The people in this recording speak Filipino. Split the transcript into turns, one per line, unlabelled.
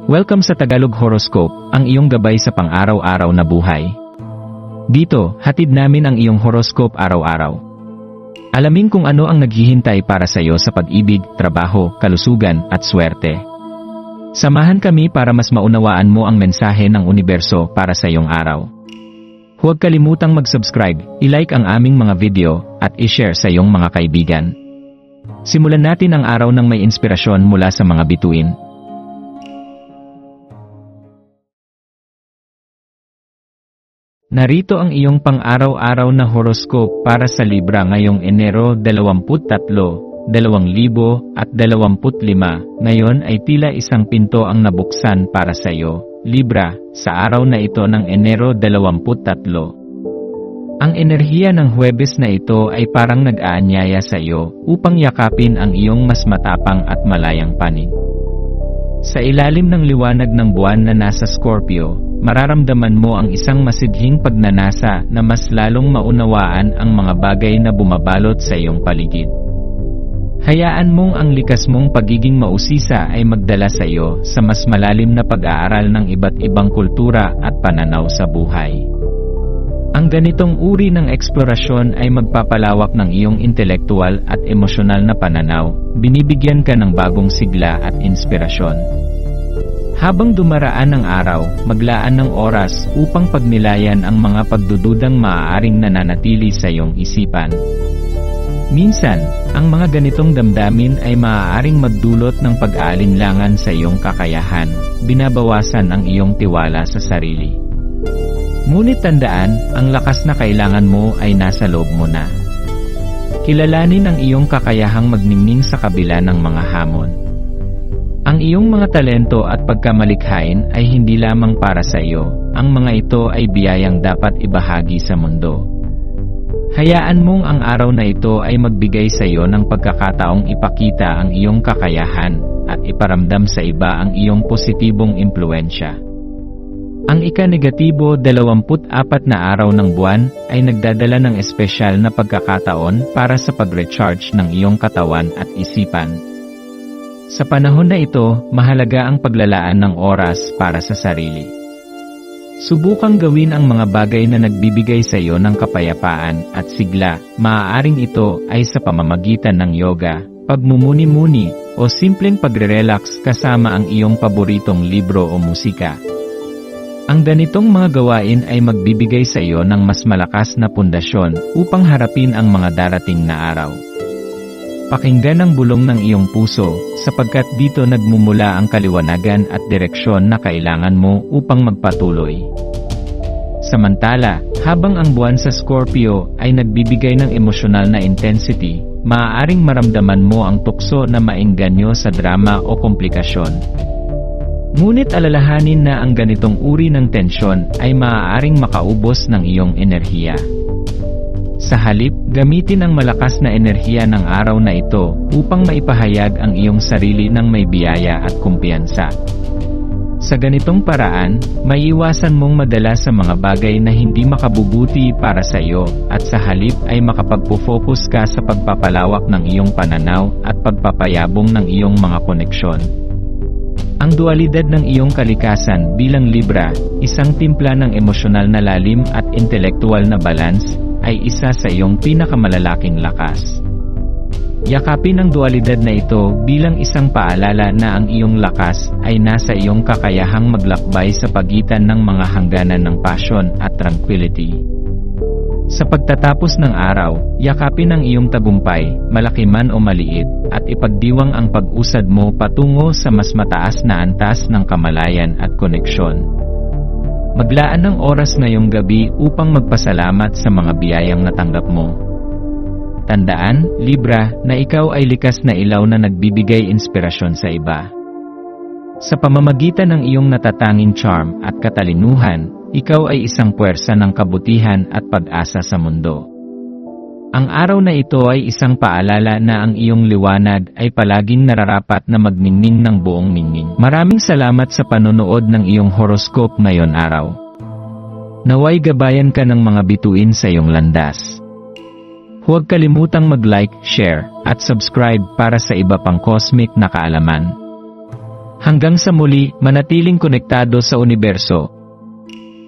Welcome sa Tagalog Horoscope, ang iyong gabay sa pang-araw-araw na buhay. Dito, hatid namin ang iyong horoscope araw-araw. Alamin kung ano ang naghihintay para sa iyo sa pag-ibig, trabaho, kalusugan, at swerte. Samahan kami para mas maunawaan mo ang mensahe ng universo para sa iyong araw. Huwag kalimutang mag-subscribe, i-like ang aming mga video, at i-share sa iyong mga kaibigan. Simulan natin ang araw ng may inspirasyon mula sa mga bituin. Narito ang iyong pang-araw-araw na horoscope para sa Libra ngayong Enero 23, 2025. Ngayon ay tila isang pinto ang nabuksan para sa iyo, Libra, sa araw na ito ng Enero 23. Ang enerhiya ng Huwebes na ito ay parang nag-aanyaya sa iyo upang yakapin ang iyong mas matapang at malayang panig. Sa ilalim ng liwanag ng buwan na nasa Scorpio, mararamdaman mo ang isang masidhing pagnanasa na mas lalong maunawaan ang mga bagay na bumabalot sa iyong paligid. Hayaan mong ang likas mong pagiging mausisa ay magdala sa iyo sa mas malalim na pag-aaral ng iba't ibang kultura at pananaw sa buhay. Ang ganitong uri ng eksplorasyon ay magpapalawak ng iyong intelektual at emosyonal na pananaw, binibigyan ka ng bagong sigla at inspirasyon. Habang dumaraan ang araw, maglaan ng oras upang pagnilayan ang mga pagdududang maaaring nananatili sa iyong isipan. Minsan, ang mga ganitong damdamin ay maaaring magdulot ng pag-aalinlangan sa iyong kakayahan, binabawasan ang iyong tiwala sa sarili. Ngunit tandaan, ang lakas na kailangan mo ay nasa loob mo na. Kilalanin ang iyong kakayahang magningning sa kabila ng mga hamon. Ang iyong mga talento at pagkamalikhain ay hindi lamang para sa iyo, ang mga ito ay biyayang dapat ibahagi sa mundo. Hayaan mong ang araw na ito ay magbigay sa iyo ng pagkakataong ipakita ang iyong kakayahan at iparamdam sa iba ang iyong positibong impluensya. Ang ika-negatibo 24 na araw ng buwan ay nagdadala ng espesyal na pagkakataon para sa pag-recharge ng iyong katawan at isipan. Sa panahon na ito, mahalaga ang paglalaan ng oras para sa sarili. Subukang gawin ang mga bagay na nagbibigay sa iyo ng kapayapaan at sigla, maaaring ito ay sa pamamagitan ng yoga, pagmumuni-muni, o simpleng pagre-relax kasama ang iyong paboritong libro o musika. Ang ganitong mga gawain ay magbibigay sa iyo ng mas malakas na pundasyon upang harapin ang mga darating na araw. Pakinggan ang bulong ng iyong puso, sapagkat dito nagmumula ang kaliwanagan at direksyon na kailangan mo upang magpatuloy. Samantala, habang ang buwan sa Scorpio ay nagbibigay ng emosyonal na intensity, maaaring maramdaman mo ang tukso na maengganyo sa drama o komplikasyon. Ngunit alalahanin na ang ganitong uri ng tensyon ay maaaring makaubos ng iyong enerhiya. Sa halip, gamitin ang malakas na enerhiya ng araw na ito upang maipahayag ang iyong sarili ng may biyaya at kumpiyansa. Sa ganitong paraan, maiiwasan mong madala sa mga bagay na hindi makabubuti para sa iyo at sa halip ay makapagpo-focus ka sa pagpapalawak ng iyong pananaw at pagpapayabong ng iyong mga koneksyon. Ang dualidad ng iyong kalikasan bilang Libra, isang timpla ng emosyonal na lalim at intelektual na balance, ay isa sa iyong pinakamalalaking lakas. Yakapin ang dualidad na ito bilang isang paalala na ang iyong lakas ay nasa iyong kakayahang maglakbay sa pagitan ng mga hangganan ng passion at tranquility. Sa pagtatapos ng araw, yakapin ang iyong tagumpay, malaki man o maliit, at ipagdiwang ang pag-usad mo patungo sa mas mataas na antas ng kamalayan at koneksyon. Maglaan ng oras ngayong gabi upang magpasalamat sa mga biyayang natanggap mo. Tandaan, Libra, na ikaw ay likas na ilaw na nagbibigay inspirasyon sa iba. Sa pamamagitan ng iyong natatanging charm at katalinuhan, ikaw ay isang puwersa ng kabutihan at pag-asa sa mundo. Ang araw na ito ay isang paalala na ang iyong liwanag ay palaging nararapat na magningning ng buong ningning. Maraming salamat sa panonood ng iyong horoscope ngayon araw. Naway gabayan ka ng mga bituin sa iyong landas. Huwag kalimutang mag-like, share, at subscribe para sa iba pang cosmic na kaalaman. Hanggang sa muli, manatiling konektado sa universo.